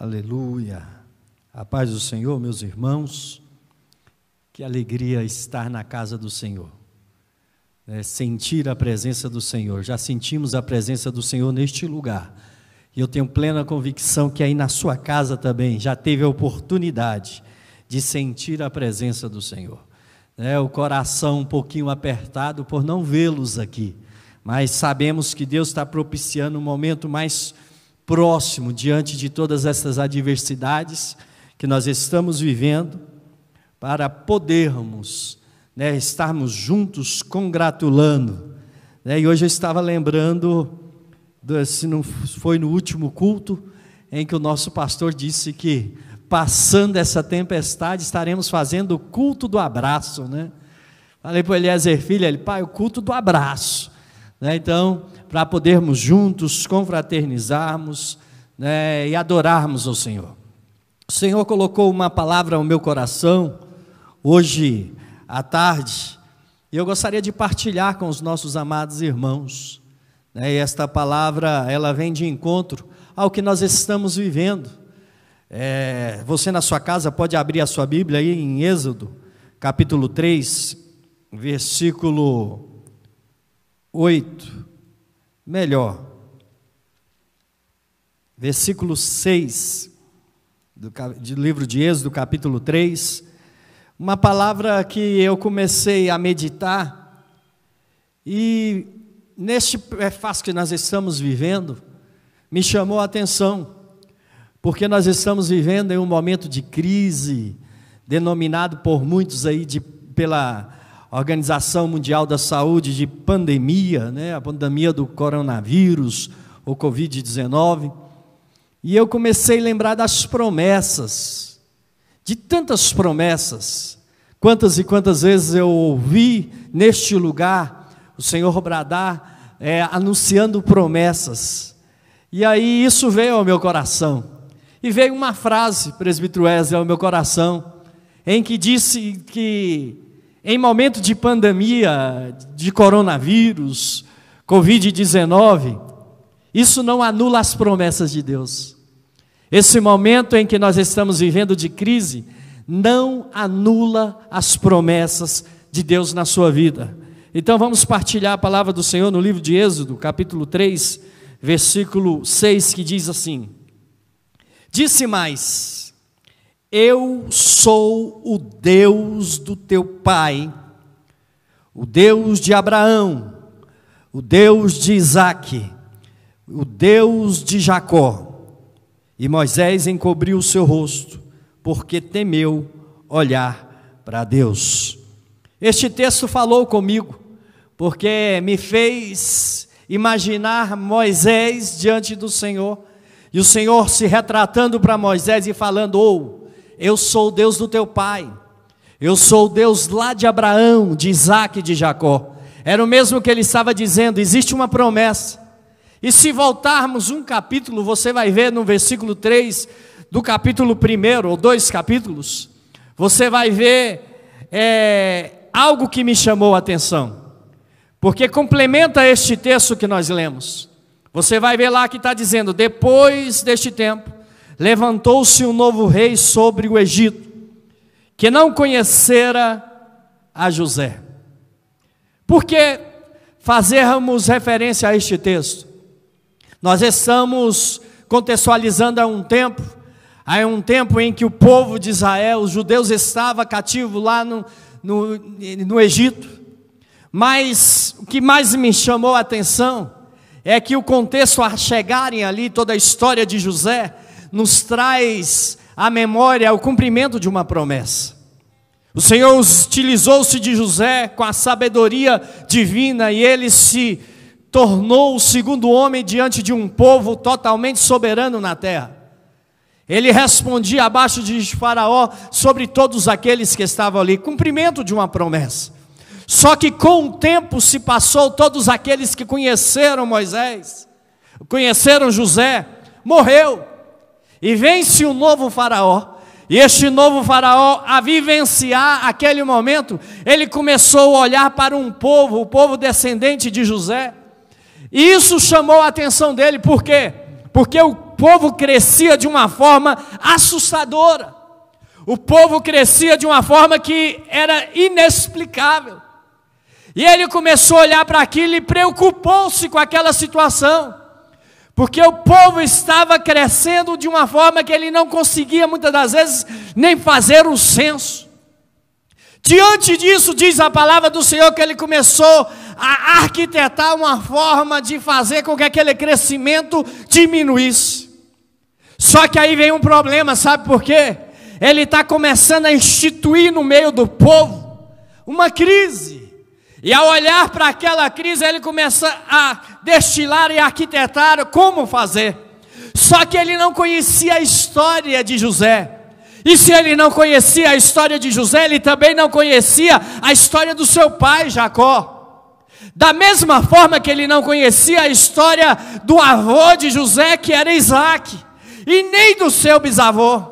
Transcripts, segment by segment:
Aleluia, a paz do Senhor, meus irmãos, que alegria estar na casa do Senhor, sentir a presença do Senhor. Já sentimos a presença do Senhor neste lugar, e eu tenho plena convicção que aí na sua casa também já teve a oportunidade de sentir a presença do Senhor. O coração um pouquinho apertado por não vê-los aqui, mas sabemos que Deus está propiciando um momento mais próximo diante de todas essas adversidades que nós estamos vivendo, para podermos estarmos juntos congratulando. E hoje eu estava lembrando, se não foi no último culto, em que o nosso pastor disse que, passando essa tempestade, estaremos fazendo o culto do abraço. Falei para o Eliezer Filho, pai, o culto do abraço. Então, para podermos juntos confraternizarmos e adorarmos ao Senhor. O Senhor colocou uma palavra ao meu coração hoje à tarde, e eu gostaria de partilhar com os nossos amados irmãos. E esta palavra, ela vem de encontro ao que nós estamos vivendo. Você na sua casa pode abrir a sua Bíblia aí em Êxodo, capítulo 3, versículo 8, versículo 6, do livro de Êxodo, capítulo 3, uma palavra que eu comecei a meditar, e neste prefácio que nós estamos vivendo, me chamou a atenção, porque nós estamos vivendo em um momento de crise, denominado por muitos aí pela Organização Mundial da Saúde de pandemia, a pandemia do coronavírus, ou Covid-19, e eu comecei a lembrar das promessas, de tantas promessas, quantas e quantas vezes eu ouvi neste lugar o Senhor bradar, anunciando promessas, e aí isso veio ao meu coração, e veio uma frase, presbítero Wesley, ao meu coração, em que disse que, em momento de pandemia, de coronavírus, Covid-19, isso não anula as promessas de Deus. Esse momento em que nós estamos vivendo de crise, não anula as promessas de Deus na sua vida. Então vamos partilhar a palavra do Senhor no livro de Êxodo, capítulo 3, versículo 6, que diz assim: disse mais: eu sou o Deus do teu pai, o Deus de Abraão, o Deus de Isaque, o Deus de Jacó. E Moisés encobriu o seu rosto, porque temeu olhar para Deus. Este texto falou comigo, porque me fez imaginar Moisés diante do Senhor, e o Senhor se retratando para Moisés e falando: eu sou o Deus do teu pai, eu sou o Deus lá de Abraão, de Isaque e de Jacó. Era o mesmo que ele estava dizendo, existe uma promessa. E se voltarmos um capítulo, você vai ver no versículo 3 do capítulo 1, ou 2 capítulos, você vai ver algo que me chamou a atenção, porque complementa este texto que nós lemos. Você vai ver lá que está dizendo: depois deste tempo, levantou-se um novo rei sobre o Egito, que não conhecera a José. Por que fazermos referência a este texto? Nós estamos contextualizando a um tempo em que o povo de Israel, os judeus, estava cativo lá no Egito. Mas o que mais me chamou a atenção é que o contexto, a chegarem ali, toda a história de José, nos traz à memória o cumprimento de uma promessa. O Senhor utilizou-se de José com a sabedoria divina, e ele se tornou o segundo homem diante de um povo totalmente soberano na terra. Ele respondia abaixo de Faraó sobre todos aqueles que estavam ali, cumprimento de uma promessa. Só que com o tempo se passou, todos aqueles que conheceram Moisés, conheceram José, morreu. E vem-se um novo faraó, e este novo faraó, a vivenciar aquele momento, ele começou a olhar para um povo, o povo descendente de José, e isso chamou a atenção dele. Por quê? Porque o povo crescia de uma forma assustadora. O povo crescia de uma forma que era inexplicável. E ele começou a olhar para aquilo e preocupou-se com aquela situação. Porque o povo estava crescendo de uma forma que ele não conseguia, muitas das vezes, nem fazer um censo. Diante disso, diz a palavra do Senhor, que ele começou a arquitetar uma forma de fazer com que aquele crescimento diminuísse. Só que aí vem um problema, sabe por quê? Ele está começando a instituir no meio do povo uma crise. E ao olhar para aquela crise, ele começa a destilar e arquitetar como fazer. Só que ele não conhecia a história de José. E se ele não conhecia a história de José, ele também não conhecia a história do seu pai, Jacó. Da mesma forma que ele não conhecia a história do avô de José, que era Isaac, e nem do seu bisavô.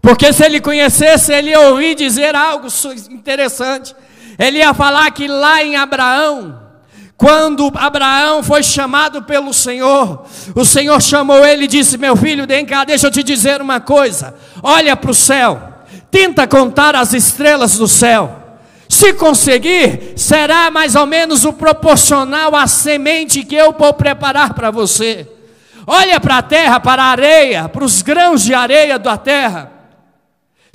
Porque se ele conhecesse, ele ia ouvir dizer algo interessante. Ele ia falar que lá em Abraão, quando Abraão foi chamado pelo Senhor, o Senhor chamou ele e disse: meu filho, vem cá, deixa eu te dizer uma coisa. Olha para o céu, tenta contar as estrelas do céu. Se conseguir, será mais ou menos o proporcional à semente que eu vou preparar para você. Olha para a terra, para a areia, para os grãos de areia da terra.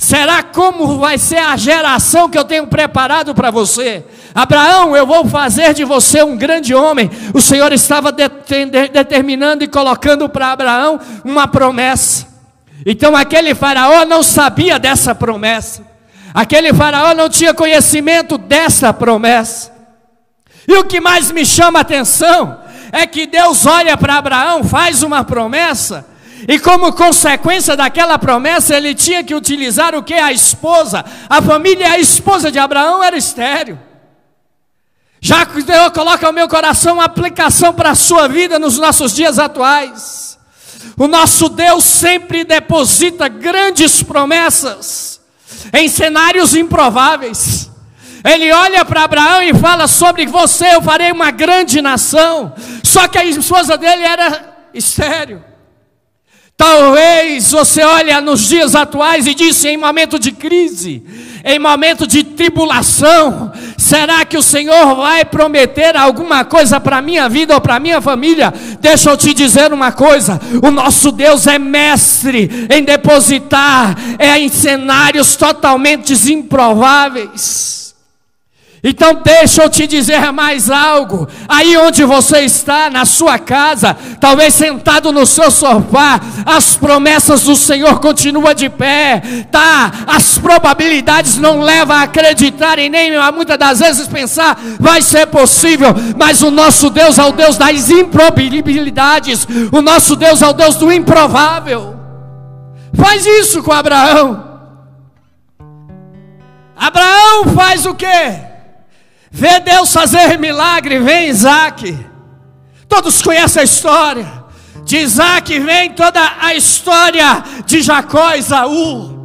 Será como vai ser a geração que eu tenho preparado para você? Abraão, eu vou fazer de você um grande homem. O Senhor estava determinando e colocando para Abraão uma promessa. Então aquele faraó não sabia dessa promessa. Aquele faraó não tinha conhecimento dessa promessa. E o que mais me chama a atenção é que Deus olha para Abraão, faz uma promessa, e como consequência daquela promessa, ele tinha que utilizar o que? A esposa. A família, a esposa de Abraão era estéril. Já que Deus coloca ao meu coração uma aplicação para a sua vida nos nossos dias atuais. O nosso Deus sempre deposita grandes promessas em cenários improváveis. Ele olha para Abraão e fala: sobre você eu farei uma grande nação. Só que a esposa dele era estéril. Talvez você olhe nos dias atuais e diz: em momento de crise, em momento de tribulação, será que o Senhor vai prometer alguma coisa para a minha vida ou para a minha família? Deixa eu te dizer uma coisa: o nosso Deus é mestre em depositar em cenários totalmente improváveis. Então deixa eu te dizer mais algo. Aí onde você está, na sua casa, talvez sentado no seu sofá, as promessas do Senhor continuam de pé, tá? As probabilidades não levam a acreditar e nem muitas das vezes pensar vai ser possível, mas o nosso Deus é o Deus das improbabilidades. O nosso Deus é o Deus do improvável. Faz isso com Abraão. Abraão faz o quê? Vê Deus fazer milagre, vem Isaac. Todos conhecem a história. De Isaac vem toda a história de Jacó e Esaú.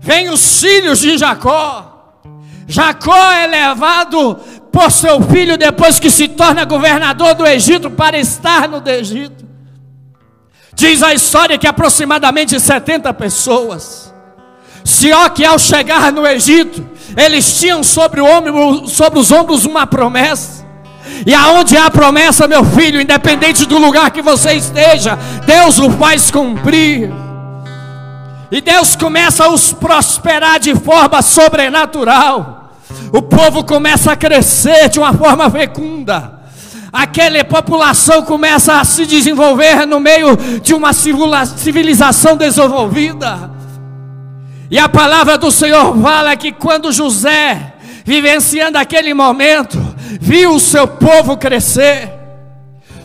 Vem os filhos de Jacó. Jacó é levado por seu filho depois que se torna governador do Egito para estar no Egito. Diz a história que aproximadamente 70 pessoas. Só que ao chegar no Egito, eles tinham sobre os ombros uma promessa. E aonde há promessa, meu filho, independente do lugar que você esteja, Deus o faz cumprir. E Deus começa a os prosperar de forma sobrenatural. O povo começa a crescer de uma forma fecunda. Aquela população começa a se desenvolver no meio de uma civilização desenvolvida. E a palavra do Senhor fala que quando José, vivenciando aquele momento, viu o seu povo crescer.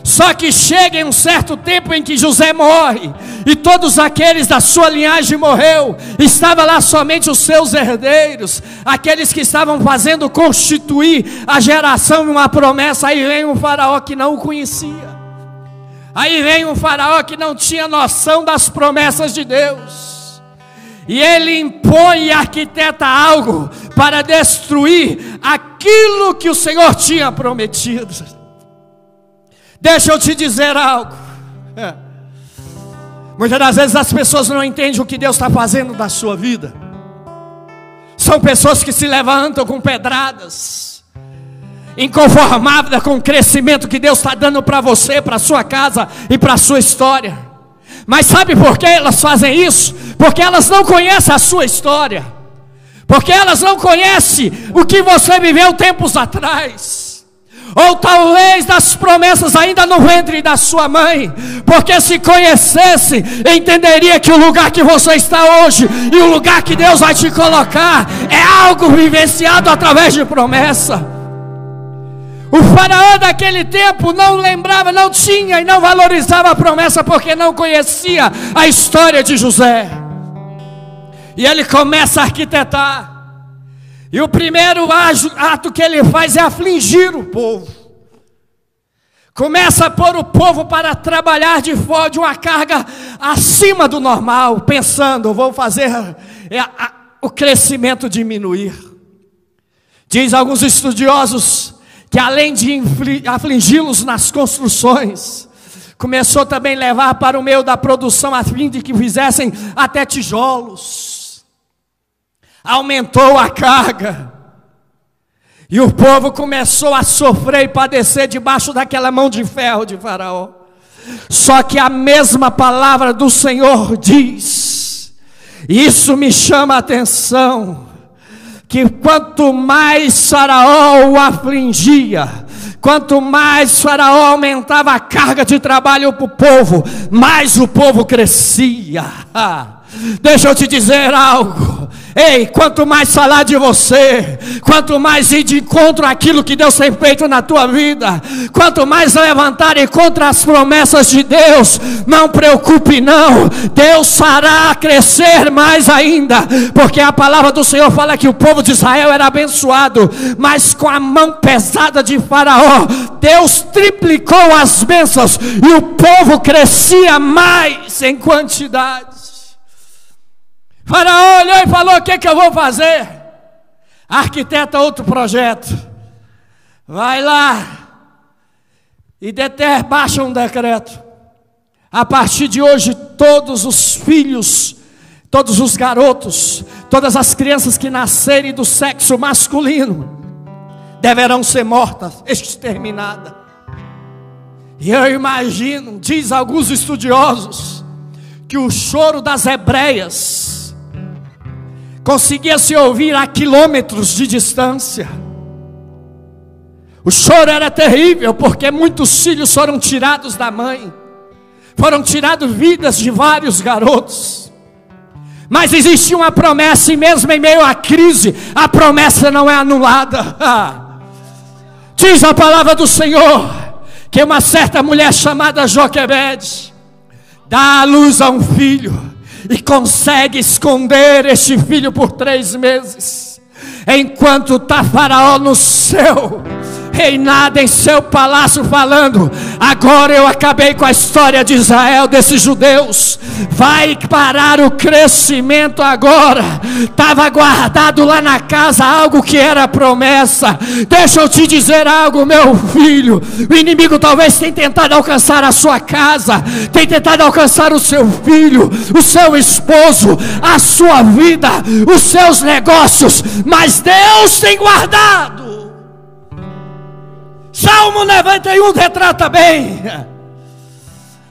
Só que chega em um certo tempo em que José morre, e todos aqueles da sua linhagem morreu. Estava lá somente os seus herdeiros, aqueles que estavam fazendo constituir a geração de uma promessa. Aí vem um faraó que não o conhecia. Aí vem um faraó que não tinha noção das promessas de Deus. E ele impõe e arquiteta algo para destruir aquilo que o Senhor tinha prometido. Deixa eu te dizer algo. Muitas das vezes as pessoas não entendem o que Deus está fazendo na sua vida. São pessoas que se levantam com pedradas, inconformadas com o crescimento que Deus está dando para você, para a sua casa e para a sua história. Mas sabe por que elas fazem isso? Porque elas não conhecem a sua história, porque elas não conhecem o que você viveu tempos atrás, ou talvez das promessas ainda no ventre da sua mãe, porque se conhecesse, entenderia que o lugar que você está hoje e o lugar que Deus vai te colocar é algo vivenciado através de promessa. O faraó daquele tempo não lembrava, não tinha e não valorizava a promessa, porque não conhecia a história de José. E ele começa a arquitetar. E o primeiro ato que ele faz é afligir o povo. Começa a pôr o povo para trabalhar de uma carga acima do normal, pensando, vou fazer o crescimento diminuir. Diz alguns estudiosos que além de afligi-los nas construções, começou também a levar para o meio da produção, a fim de que fizessem até tijolos. Aumentou a carga, e o povo começou a sofrer e padecer debaixo daquela mão de ferro de Faraó. Só que a mesma palavra do Senhor diz, e isso me chama a atenção, que quanto mais Faraó o afligia, quanto mais Faraó aumentava a carga de trabalho para o povo, mais o povo crescia. Deixa eu te dizer algo. Ei, quanto mais falar de você, quanto mais ir de encontro àquilo que Deus tem feito na tua vida, quanto mais levantarem contra as promessas de Deus, não preocupe não, Deus fará crescer mais ainda, porque a palavra do Senhor fala que o povo de Israel era abençoado, mas com a mão pesada de Faraó, Deus triplicou as bênçãos, e o povo crescia mais em quantidade. Faraó olhou e falou, o que eu vou fazer? Arquiteta outro projeto. Vai lá e baixa um decreto. A partir de hoje, todos os filhos, todos os garotos, todas as crianças que nascerem do sexo masculino deverão ser mortas, exterminadas. E eu imagino, diz alguns estudiosos, que o choro das hebreias conseguia se ouvir a quilômetros de distância. O choro era terrível, porque muitos filhos foram tirados da mãe, foram tiradas vidas de vários garotos. Mas existia uma promessa, e mesmo em meio à crise, a promessa não é anulada. Diz a palavra do Senhor, que uma certa mulher chamada Joquebede dá à luz a um filho, e consegue esconder este filho por 3 meses, enquanto está Faraó no céu, reinado em seu palácio, falando, agora eu acabei com a história de Israel, desses judeus, vai parar o crescimento agora. Estava guardado lá na casa algo que era promessa. Deixa eu te dizer algo, meu filho, o inimigo talvez tenha tentado alcançar a sua casa, tem tentado alcançar o seu filho, o seu esposo, a sua vida, os seus negócios, mas Deus tem guardado. Salmo 91 retrata bem: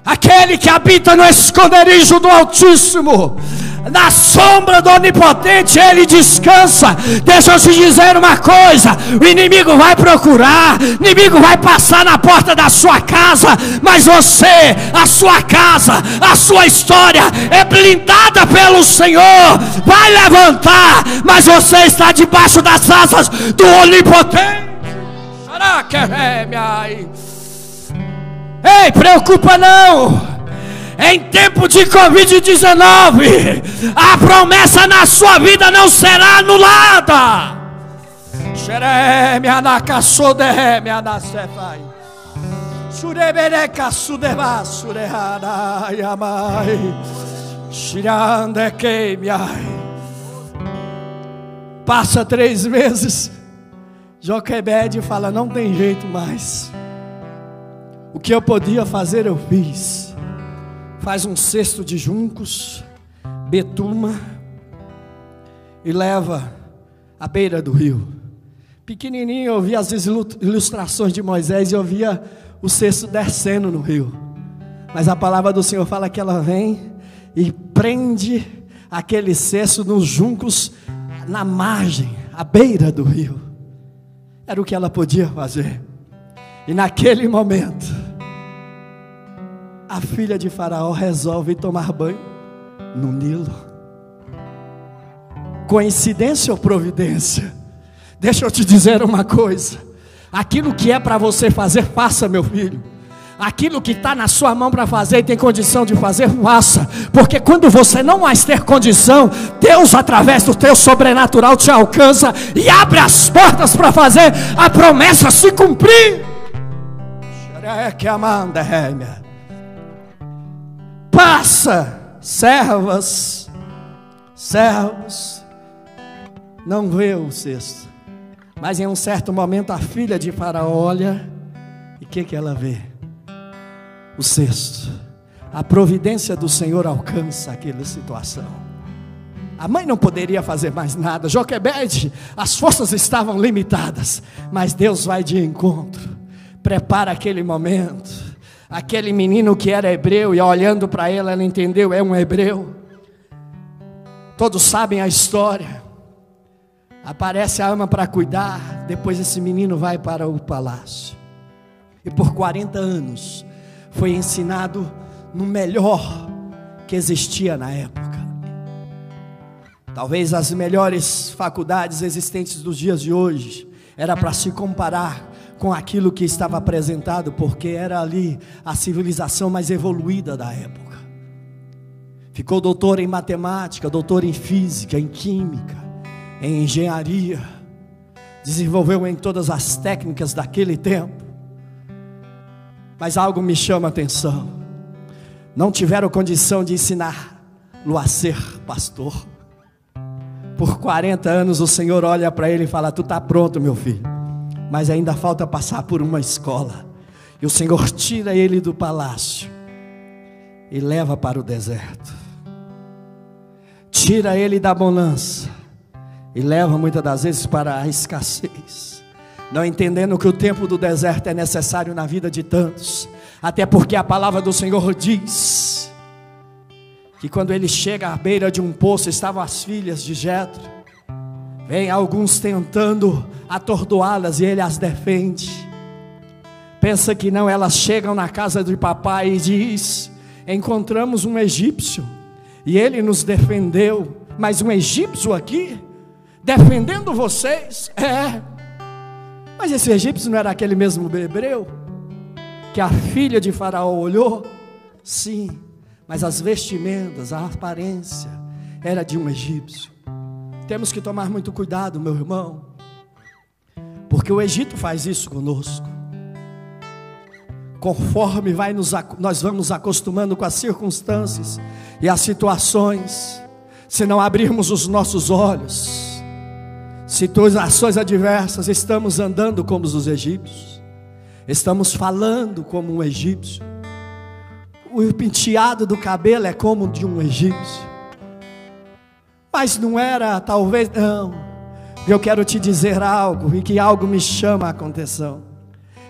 aquele que habita no esconderijo do Altíssimo, na sombra do Onipotente ele descansa. Deixa eu te dizer uma coisa, o inimigo vai procurar, o inimigo vai passar na porta da sua casa, mas você, a sua casa, a sua história é blindada pelo Senhor, vai levantar, mas você está debaixo das asas do Onipotente. Ei, preocupa não. Em tempo de Covid-19, a promessa na sua vida não será anulada. Passa 3 meses, Joquebede fala, não tem jeito mais. O que eu podia fazer eu fiz. faz um cesto de juncos, betuma e leva à beira do rio. Pequenininho eu via as ilustrações de Moisés e eu via o cesto descendo no rio. Mas a palavra do Senhor fala que ela vem e prende aquele cesto nos juncos na margem, à beira do rio. Era o que ela podia fazer. E naquele momento, a filha de Faraó resolve tomar banho no Nilo. Coincidência ou providência? Deixa eu te dizer uma coisa: aquilo que é para você fazer, faça, meu filho. Aquilo que está na sua mão para fazer e tem condição de fazer, faça. Porque quando você não mais ter condição, Deus através do teu sobrenatural te alcança e abre as portas para fazer a promessa se cumprir. Passa, servos, não vê o cesto. Mas em um certo momento a filha de Faraó olha e o que ela vê? O cesto. A providência do Senhor alcança aquela situação. A mãe não poderia fazer mais nada. Joquebede, as forças estavam limitadas, mas Deus vai de encontro. Prepara aquele momento. Aquele menino que era hebreu e olhando para ela entendeu, é um hebreu. Todos sabem a história. Aparece a ama para cuidar. Depois esse menino vai para o palácio. E por 40 anos foi ensinado no melhor que existia na época. Talvez as melhores faculdades existentes dos dias de hoje era para se comparar com aquilo que estava apresentado, porque era ali a civilização mais evoluída da época. Ficou doutor em matemática, doutor em física, em química, em engenharia, desenvolveu em todas as técnicas daquele tempo. Mas algo me chama a atenção: não tiveram condição de ensiná-lo a ser pastor. Por 40 anos o Senhor olha para ele e fala: tu está pronto, meu filho, mas ainda falta passar por uma escola. E o Senhor tira ele do palácio e leva para o deserto. Tira ele da bonança e leva muitas das vezes para a escassez, não entendendo que o tempo do deserto é necessário na vida de tantos. Até porque a palavra do Senhor diz que quando ele chega à beira de um poço, estavam as filhas de Jetro. Vem alguns tentando atordoá-las e ele as defende. Pensa que não, elas chegam na casa de papai e diz: encontramos um egípcio e ele nos defendeu. Mas um egípcio aqui defendendo vocês? É. Mas esse egípcio não era aquele mesmo hebreu que a filha de Faraó olhou? Sim, mas as vestimentas, a aparência era de um egípcio. Temos que tomar muito cuidado, meu irmão, porque o Egito faz isso conosco. Conforme nós vamos acostumando com as circunstâncias e as situações, se não abrirmos os nossos olhos, situações adversas, estamos andando como os egípcios, estamos falando como um egípcio, o penteado do cabelo é como de um egípcio. Mas não era, talvez não. Eu quero te dizer algo, e que algo me chama a atenção,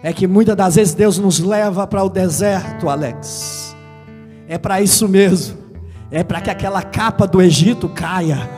é que muitas das vezes Deus nos leva para o deserto, Alex. É para isso mesmo, é para que aquela capa do Egito caia.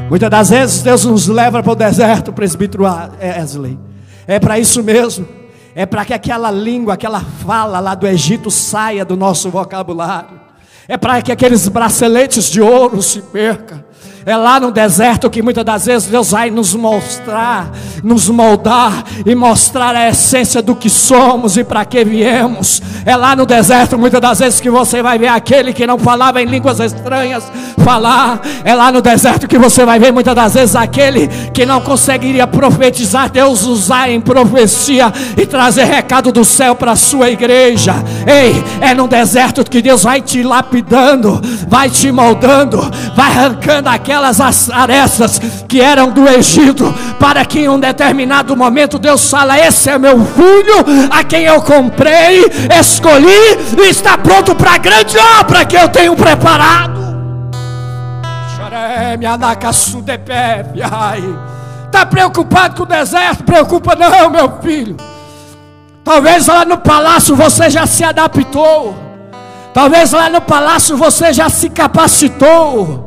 Muitas das vezes Deus nos leva para o deserto, presbítero Wesley. É para isso mesmo. É para que aquela língua, aquela fala lá do Egito saia do nosso vocabulário. É para que aqueles braceletes de ouro se percam. É lá no deserto que muitas das vezes Deus vai nos mostrar, nos moldar e mostrar a essência do que somos e para que viemos. É lá no deserto muitas das vezes que você vai ver aquele que não falava em línguas estranhas falar. É lá no deserto que você vai ver muitas das vezes aquele que não conseguiria profetizar, Deus usar em profecia e trazer recado do céu para a sua igreja. Ei, é no deserto que Deus vai te lapidando, vai te moldando, vai arrancando aquelas arestas que eram do Egito, para que em um determinado momento Deus fala: esse é meu filho, a quem eu comprei, escolhi e está pronto para a grande obra que eu tenho preparado. Está preocupado com o deserto? Preocupa não, meu filho. Talvez lá no palácio você já se adaptou, talvez lá no palácio você já se capacitou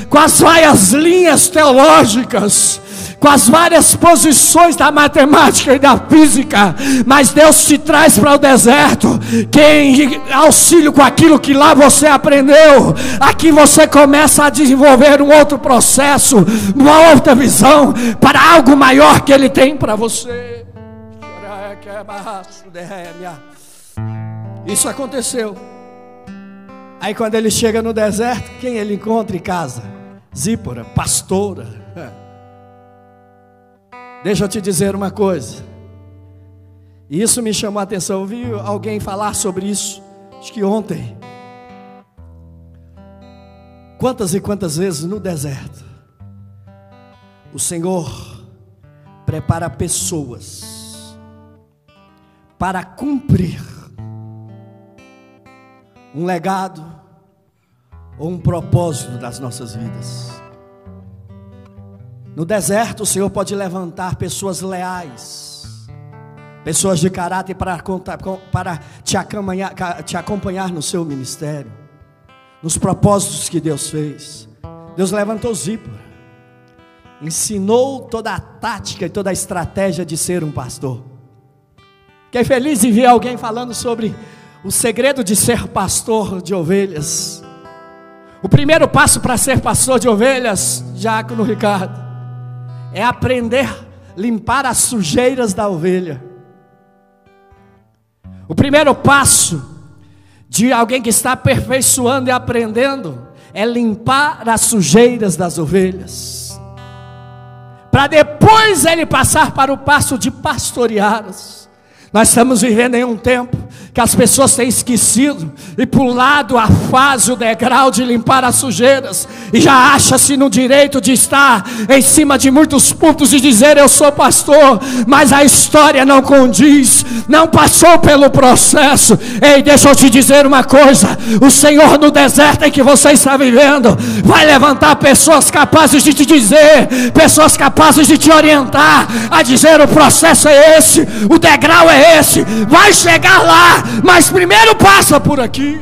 com as várias linhas teológicas, com as várias posições da matemática e da física, mas Deus te traz para o deserto, que em auxílio com aquilo que lá você aprendeu, aqui você começa a desenvolver um outro processo, uma outra visão, para algo maior que Ele tem para você. Isso aconteceu. Aí quando ele chega no deserto, quem ele encontra em casa? Zípora, pastora. Deixa eu te dizer uma coisa, e isso me chamou a atenção. Eu vi alguém falar sobre isso, acho que ontem. Quantas e quantas vezes no deserto o Senhor prepara pessoas para cumprir um legado ou um propósito das nossas vidas. No deserto o Senhor pode levantar pessoas leais, pessoas de caráter para te acompanhar no seu ministério, nos propósitos que Deus fez. Deus levantou Zípora, ensinou toda a tática e toda a estratégia de ser um pastor. Fiquei feliz em ver alguém falando sobre o segredo de ser pastor de ovelhas. O primeiro passo para ser pastor de ovelhas, Diácono Ricardo, é aprender a limpar as sujeiras da ovelha. O primeiro passo de alguém que está aperfeiçoando e aprendendo é limpar as sujeiras das ovelhas, para depois ele passar para o passo de pastoreá-las. Nós estamos vivendo em um tempo que as pessoas têm esquecido e pulado a fase, o degrau de limpar as sujeiras, e já acha-se no direito de estar em cima de muitos púlpitos e dizer: eu sou pastor, mas a história não condiz, não passou pelo processo. Ei, deixa eu te dizer uma coisa: o Senhor no deserto em que você está vivendo vai levantar pessoas capazes de te dizer, pessoas capazes de te orientar, a dizer: o processo é esse, o degrau é esse, vai chegar lá, mas primeiro passa por aqui.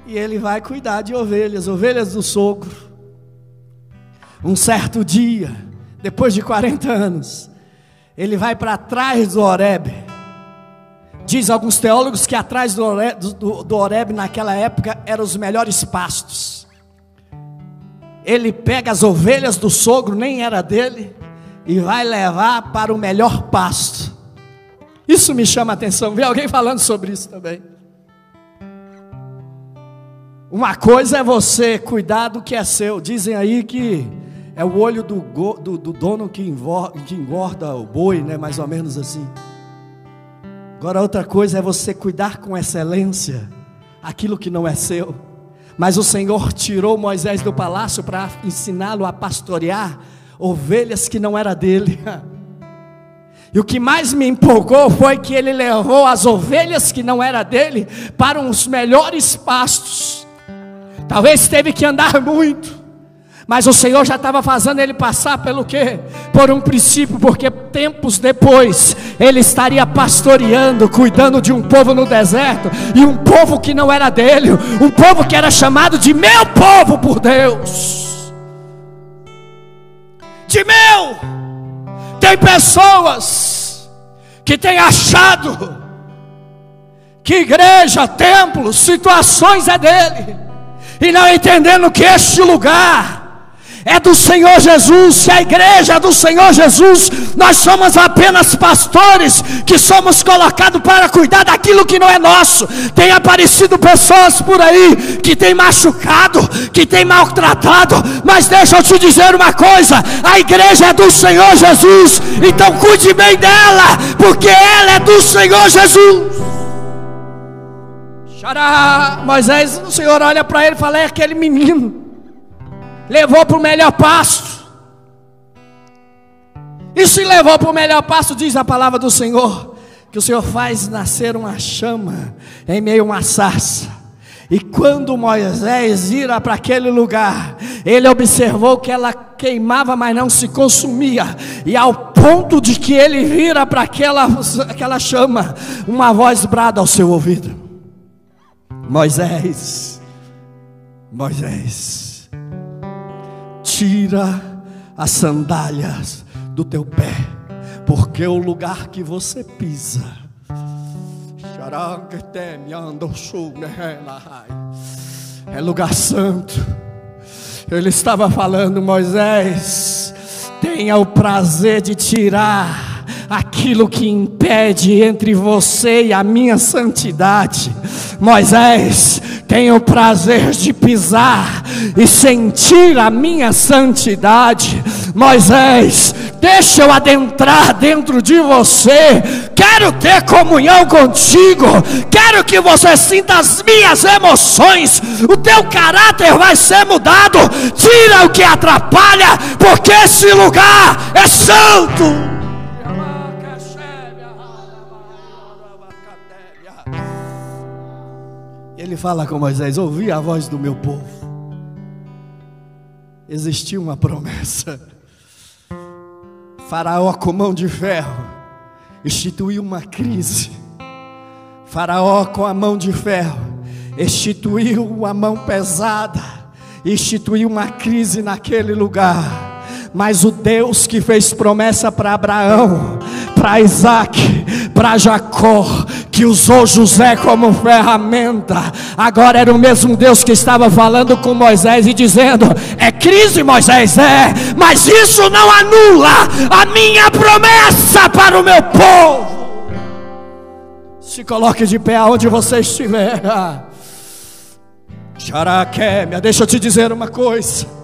E ele vai cuidar de ovelhas, ovelhas do sogro. Um certo dia, depois de 40 anos, ele vai para trás do Horebe. Diz alguns teólogos que atrás do Horebe naquela época eram os melhores pastos. Ele pega as ovelhas do sogro, nem era dele, e vai levar para o melhor pasto. Isso me chama a atenção, vi alguém falando sobre isso também. Uma coisa é você cuidar do que é seu. Dizem aí que é o olho do dono que engorda o boi, né? Mais ou menos assim. Agora outra coisa é você cuidar com excelência aquilo que não é seu. Mas o Senhor tirou Moisés do palácio para ensiná-lo a pastorear ovelhas que não era dele. E o que mais me empolgou foi que ele levou as ovelhas que não era dele para os melhores pastos. Talvez teve que andar muito, mas o Senhor já estava fazendo ele passar pelo quê? Por um princípio, porque tempos depois ele estaria pastoreando, cuidando de um povo no deserto, e um povo que não era dele, um povo que era chamado de meu povo por Deus. De meu. Tem pessoas que têm achado que igreja, templo, situações é dele, e não entendendo que este lugar é do Senhor Jesus. Se a igreja é do Senhor Jesus, nós somos apenas pastores que somos colocados para cuidar daquilo que não é nosso. Tem aparecido pessoas por aí que tem machucado, que tem maltratado, mas deixa eu te dizer uma coisa: a igreja é do Senhor Jesus, então cuide bem dela, porque ela é do Senhor Jesus. Moisés, o Senhor olha para ele e fala: é aquele menino. levou para o melhor pasto. E se levou para o melhor pasto, diz a palavra do Senhor, que o Senhor faz nascer uma chama em meio a uma sarça. E quando Moisés ira para aquele lugar, ele observou que ela queimava, mas não se consumia. E ao ponto de que ele vira para aquela chama, uma voz brada ao seu ouvido: Moisés, Moisés, tira as sandálias do teu pé, porque o lugar que você pisa é lugar santo. Ele estava falando: Moisés, tenha o prazer de tirar aquilo que impede entre você e a minha santidade. Moisés, tenha o prazer de pisar e sentir a minha santidade. Moisés, deixa eu adentrar dentro de você. Quero ter comunhão contigo. Quero que você sinta as minhas emoções. O teu caráter vai ser mudado. Tira o que atrapalha, porque esse lugar é santo. Ele fala com Moisés: ouvi a voz do meu povo. Existia uma promessa. Faraó, com mão de ferro, instituiu uma crise. Faraó, com a mão de ferro, instituiu a mão pesada, instituiu uma crise naquele lugar. Mas o Deus que fez promessa para Abraão, para Isaac, para Jacó, que usou José como ferramenta, agora era o mesmo Deus que estava falando com Moisés e dizendo: é crise, Moisés, é, mas isso não anula a minha promessa para o meu povo. Se coloque de pé aonde você estiver. Xaraquémia, deixa eu te dizer uma coisa.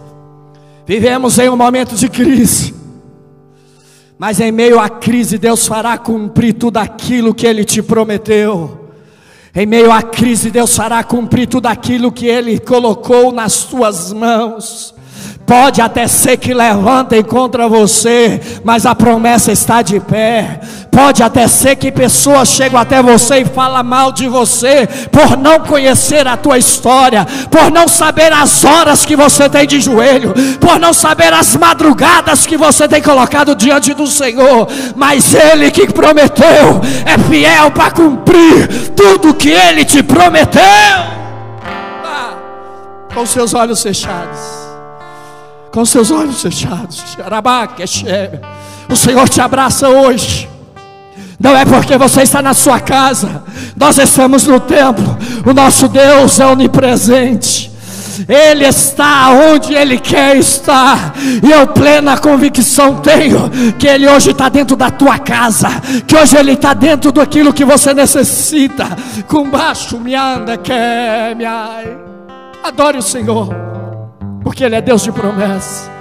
Vivemos em um momento de crise, mas em meio à crise Deus fará cumprir tudo aquilo que Ele te prometeu. Em meio à crise Deus fará cumprir tudo aquilo que Ele colocou nas tuas mãos. Pode até ser que levantem contra você, mas a promessa está de pé. Pode até ser que pessoas chegam até você e falam mal de você, por não conhecer a tua história, por não saber as horas que você tem de joelho, por não saber as madrugadas que você tem colocado diante do Senhor. Mas Ele que prometeu é fiel para cumprir tudo que Ele te prometeu. Com seus olhos fechados, com seus olhos fechados, o Senhor te abraça hoje. Não é porque você está na sua casa, nós estamos no templo. O nosso Deus é onipresente, Ele está onde Ele quer estar. E eu plena convicção tenho que Ele hoje está dentro da tua casa, que hoje Ele está dentro daquilo que você necessita. Com baixo me anda, quer me ai. Adore o Senhor, porque Ele é Deus de promessa.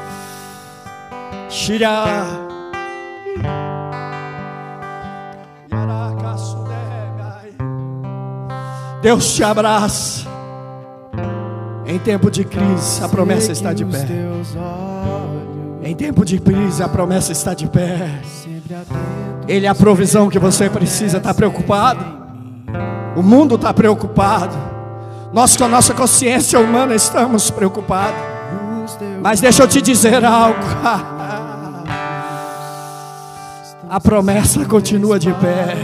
Deus te abraça. Em tempo de crise, a promessa está de pé. Em tempo de crise, a promessa está de pé. Ele é a provisão que você precisa. Está preocupado? O mundo está preocupado. Nós, com a nossa consciência humana, estamos preocupados. Mas deixa eu te dizer algo. A promessa continua de pé.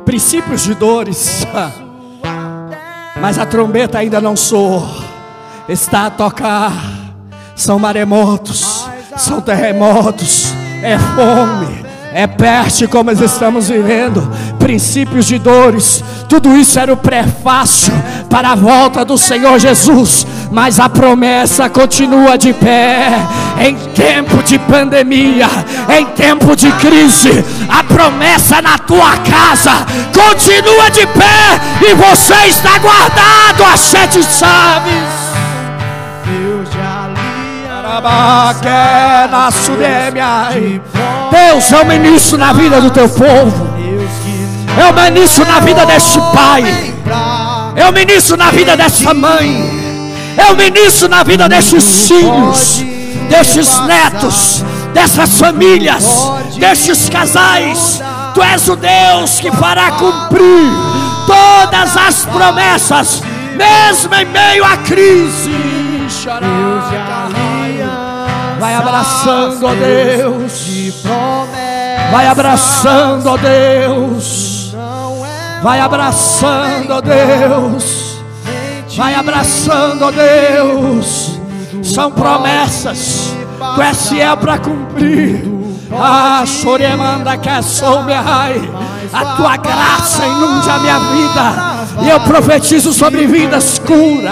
Princípios de dores, mas a trombeta ainda não soou. Está a tocar. São maremotos, são terremotos, é fome, é peste, como nós estamos vivendo. Princípios de dores. Tudo isso era o prefácio para a volta do Senhor Jesus. Mas a promessa continua de pé. Em tempo de pandemia, em tempo de crise, a promessa na tua casa continua de pé. E você está guardado às 7 chaves. Deus, eu ministro na vida do teu povo. Eu ministro na vida deste pai. Eu ministro na vida dessa mãe. Eu ministro na vida destes filhos, destes netos, dessas famílias, destes casais. Tu és o Deus que fará cumprir todas as promessas, mesmo em meio à crise. Vai abraçando, ó Deus. Vai abraçando, ó Deus. Vai abraçando, ó Deus. Vai abraçando, ó Deus. São promessas. Tu és fiel para cumprir. Ah, choremanda que sou meu ai. A tua graça inunde a minha vida. E eu profetizo sobre vidas, cura,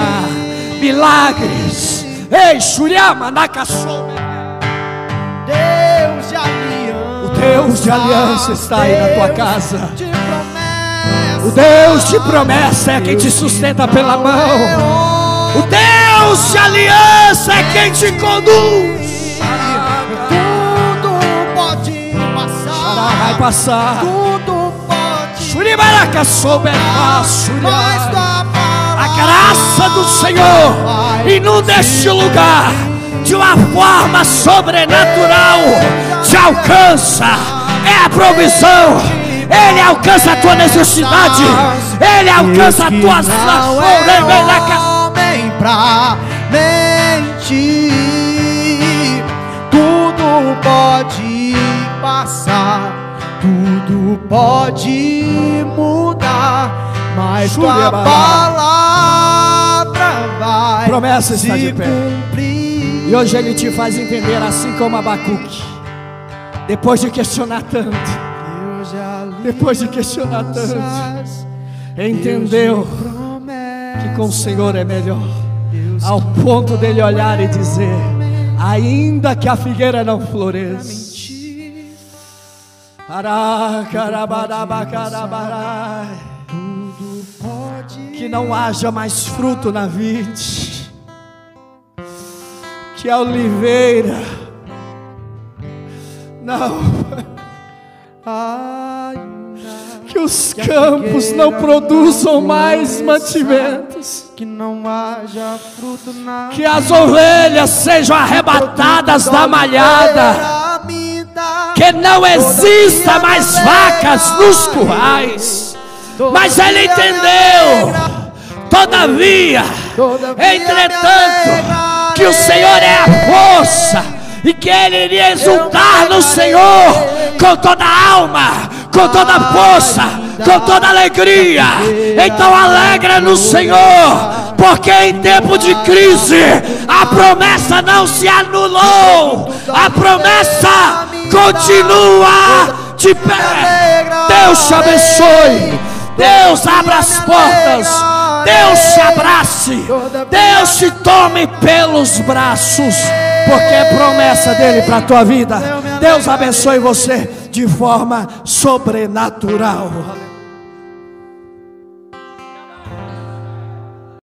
milagres. Ei, churiamanda que sou. Deus de aliança. O Deus de aliança está aí na tua casa. O Deus de promessa é quem te sustenta pela mão. O Deus de aliança é quem te conduz. Tudo pode passar. Vai passar. Tudo pode. Churibaraca soube Mas tua a graça do Senhor inunda este lugar de uma forma sobrenatural. Te alcança. É a provisão. Ele alcança a tua necessidade. Ele alcança a tua ação. Homem pra mentir. Tudo pode passar, tudo pode mudar, mas tua palavra vai promessa está de se pé. cumprir. E hoje ele te faz entender, assim como Abacuque, depois de questionar tanto, depois de questionar tanto, entendeu que com o Senhor é melhor, ao ponto dele olhar e dizer: ainda que a figueira não floresça, que não haja mais fruto na vide, que a oliveira não, que os campos não produzam mais mantimentos, que não haja fruto na que as ovelhas sejam arrebatadas da malhada, que não exista mais vacas nos currais. Mas ele entendeu, todavia, entretanto, que o Senhor é a força e que ele iria exultar no Senhor com toda a alma, com toda a força, com toda a alegria. Então alegra no Senhor, porque em tempo de crise a promessa não se anulou, a promessa continua de pé. Deus te abençoe, Deus abra as portas, Deus te abrace, Deus te tome pelos braços, porque é promessa dele para a tua vida. Deus abençoe você de forma sobrenatural.